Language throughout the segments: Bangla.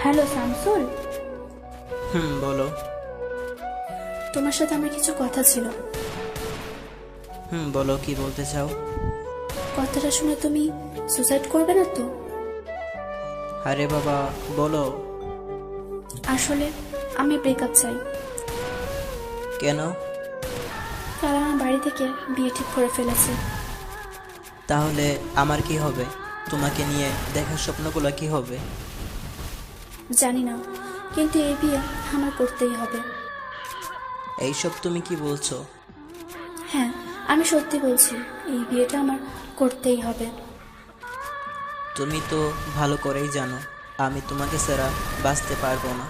হ্যালো শামসুল, বলো। তোমার সাথে আমার কিছু কথা ছিল। বলো, কি বলতে চাও? কথাটা শুনে তুমি সুসাইড করবে না তো? আরে বাবা, বলো। আসলে আমি ব্রেকআপ চাই। কেন? কারণ আমার বাড়ি থেকে বিয়ে ঠিক করে ফেলেছে। তাহলে আমার কি হবে? তোমাকে নিয়ে দেখার স্বপ্নগুলো কি হবে? জানি না, কিন্তু এই বিয়ে আমার করতেই হবে। এইসব তুমি কি বলছো? হ্যাঁ, আমি সত্যি বলছি, এই বিয়েটা আমার করতেই হবে। তুমি তো ভালো করেই জানো আমি তোমাকে ছাড়া বাঁচতে পারবো না।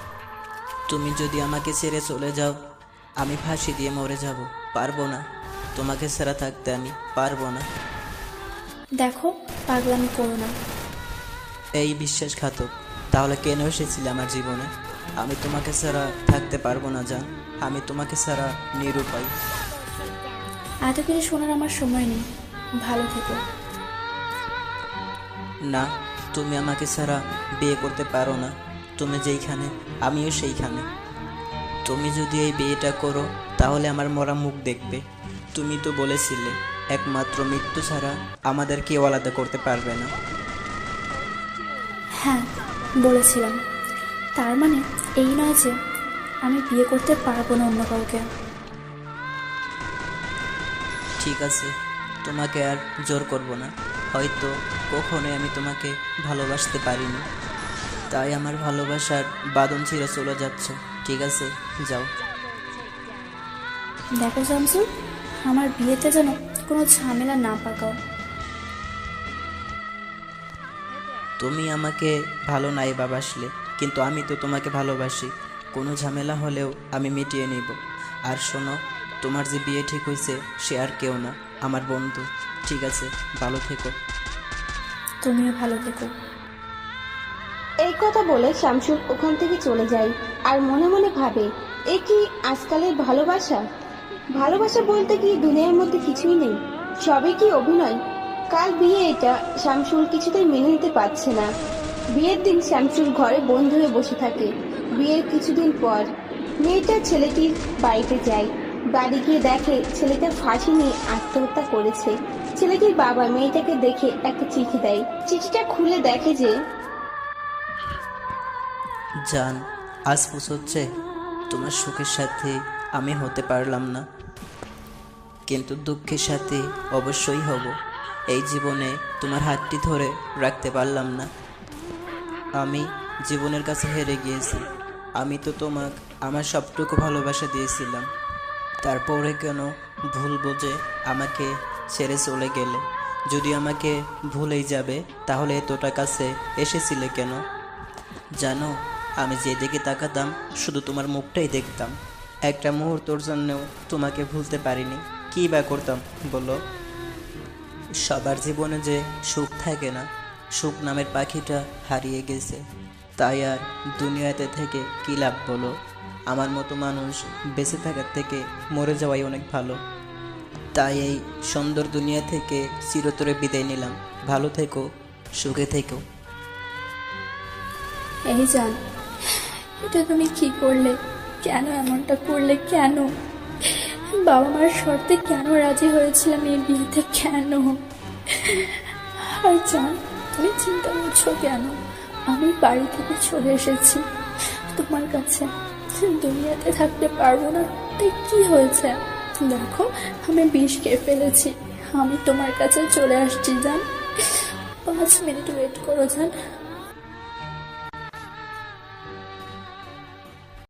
তুমি যদি আমাকে ছেড়ে চলে যাও, আমি ফাঁসি দিয়ে মরে যাব। পারবো না, তোমাকে ছাড়া থাকতে আমি পারবো না। দেখো, পাগলামি করো না। এই বিশ্বাসঘাতক, তাহলে কেন এসেছিলে আমার জীবনে? আমি তোমাকে ছাড়া থাকতে পারবো না জান। আমি তোমাকে ছাড়া নিরুপায়। এত কিছু শোনার আমার সময় নেই। ভালো থেকো। না, তুমি আমাকে ছাড়া বিয়ে করতে পারো না। তুমি যেইখানে আমিও সেইখানে। তুমি যদি এই বিয়েটা করো তাহলে আমার মরা মুখ দেখবে। তুমি তো বলেছিলে একমাত্র মৃত্যু ছাড়া আমাদের কেউ আলাদা করতে পারবে না। হ্যাঁ, বলেছিলাম। তার মানে এই নয় যে আমি বিয়ে করতে পারবো না অন্য কাউকে। ঠিক আছে, তোমাকে আর জোর করব না। হয়তো কখনোই আমি তোমাকে ভালোবাসতে পারিনি, তাই আমার ভালোবাসার বাঁধন ছিঁড়ে চলে যাচ্ছ। ঠিক আছে, যাও। দেখো শামসুল, আমার বিয়েতে যেন কোনো ঝামেলা না পাকাও। তুমি আমাকে ভালো নাই বাসলে, কিন্তু আমি তো তোমাকে ভালোবাসি। কোনো ঝামেলা হলেও আমি মিটিয়ে নিব। আর শোনো, তোমার যে বিয়ে ঠিক হয়েছে সে আর কেউ না, আমার বন্ধু। ঠিক আছে, ভালো থেকো। তুমিও ভালো থেকো। এই কথা বলে শামসুল ওখান থেকে চলে যায় আর মনে মনে ভাবে, এ কি আজকালের ভালোবাসা? ভালোবাসা বলতে কি দুনিয়ার মধ্যে কিছুই নেই, সবই কি অভিনয়? কাল বিয়ে, এটা শামসুল কিছুতেই মেনে নিতে পারছে না। বিয়ের দিন শামসুল ঘরে বন্ধ হয়ে বসে থাকে। বিয়ের কিছুদিন পর মেয়েটা ছেলেটির বাড়িতে যায়। বাড়ি গিয়ে দেখে ছেলেটা ফাঁসি নিয়ে আত্মহত্যা করেছে। ছেলেটির বাবা মেয়েটাকে দেখে একটা চিঠি দেয়। চিঠিটা খুলে দেখে যে জান, আজ হচ্ছে তোমার সুখের সাথে আমি হতে পারলাম না, কিন্তু দুঃখের সাথে অবশ্যই হব। এই জীবনে তোমার হাতটি ধরে রাখতে পারলাম না। আমি জীবনের কাছে হেরে গিয়েছি। আমি তো তোমাকে আমার সবটুকু ভালোবাসা দিয়েছিলাম, তারপরে কেন ভুল বুঝে আমাকে ছেড়ে চলে গেলে? যদি আমাকে ভুলেই যাবে তাহলে এতটা কাছে এসেছিলে কেন? জানো, আমি যেদিকে তাকাতাম শুধু তোমার মুখটাই দেখতাম। একটা মুহূর্তর জন্যও তোমাকে ভুলতে পারিনি। কী বা করতাম বলো? সবার জীবনে যে সুখ থাকে না, সুখ নামের পাখিটা হারিয়ে গেছে। তাই আর দুনিয়াতে থেকে কী লাভ বলো? আমার মতো মানুষ বেঁচে থাকার থেকে মরে যাওয়াই অনেক ভালো। তাই এই সুন্দর দুনিয়া থেকে চিরতরে বিদায় নিলাম। ভালো থেকো, সুখে থেকো। এই জান, এটা তুমি কি করলে? কেন এমনটা করলে? কেন বাবা মার শর্তে কেন রাজি হয়েছিলাম এই বিয়েতে? কেন? আর জান, তুমি চিন্তা করছো কেন? আমি বাড়ি থেকে চলে এসেছি তোমার কাছে। দুনিয়াতে থাকতে পারবো না, তাই কি হয়েছে? দেখো, আমি বিষ খেয়ে ফেলেছি। আমি তোমার কাছে চলে আসছি জান। 5 মিনিট ওয়েট করো জান।